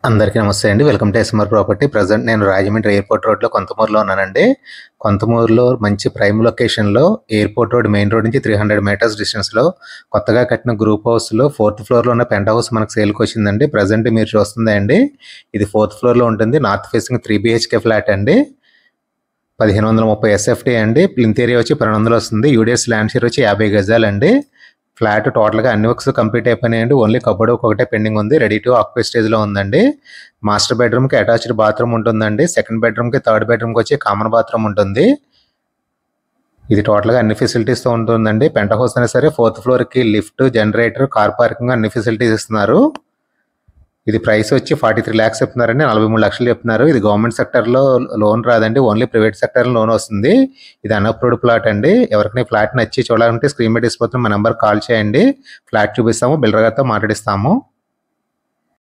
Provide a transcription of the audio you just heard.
అందరికీ నమస్తే అండి. Welcome to SMR property. Present నేను రాజమండ్రి ఎయిర్‌పోర్ట్ రోడ్‌లో కొంతమూరులో ఉన్నానండి. కొంతమూరులో మంచి ప్రైమ్ లొకేషన్‌లో ఎయిర్‌పోర్ట్ రోడ్ మెయిన్ రోడ్ నుంచి 300 మీటర్స్ డిస్టెన్స్‌లో కొత్తగా కట్టిన గ్రూప్ హౌస్‌లో 4th ఫ్లోర్‌లో ఉన్న పెంట్ హౌస్ మనకు సేల్‌కి వచ్చిందండి. ప్రెజెంట్ మీరు చూస్తుందే అండి. ఇది 4th ఫ్లోర్‌లో ఉంటుంది. నార్త్ ఫేసింగ్ 3 BHK ఫ్లాట్ అండి. 1530 SFT అండి. ప్లింత్ ఏరియా వచ్చి 1200 వస్తుంది. యూడిఎస్ ల్యాండ్ షేర్ వచ్చి 50 గజాలండి. ఫ్లాట్ టోటల్గా అన్ని వర్క్స్ కంప్లీట్ అయిపోయినాయండి. ఓన్లీ కబోర్డ్ ఒకటే పెండింగ్ ఉంది. రెడీ టు ఆక్యుపై స్టేజ్లో ఉందండి. మాస్టర్ బెడ్రూమ్కి అటాచ్డ్ బాత్రూమ్ ఉంటుందండి. సెకండ్ బెడ్రూమ్కి థర్డ్ బెడ్రూమ్కి వచ్చి కామన్ బాత్రూమ్ ఉంటుంది. ఇది టోటల్గా అన్ని ఫెసిలిటీస్తో ఉంటుందండి. పెంట్ హౌస్ అయినా సరే 4th ఫ్లోర్కి లిఫ్ట్, జనరేటర్, కార్ పార్కింగ్ అన్ని ఫెసిలిటీస్ ఇస్తున్నారు. ఇది ప్రైస్ వచ్చి 43 lakhs చెప్తున్నారండి. 43 లక్షలు చెప్తున్నారు. ఇది గవర్నమెంట్ సెక్టర్లో లోన్ రాదండి. ఓన్లీ ప్రైవేట్ సెక్టర్లో లోన్ వస్తుంది. ఇది అన్అప్రూవ్డ్ ప్లాట్ అండి. ఎవరికైనా ఫ్లాట్ నచ్చి చూడాలంటే స్క్రీన్ మీద డిస్ప్లే అవుతున్న మా నెంబర్ కాల్ చేయండి. ఫ్లాట్ చూపిస్తాము, బిల్డర్ గారితో మాట్లాడిస్తాము.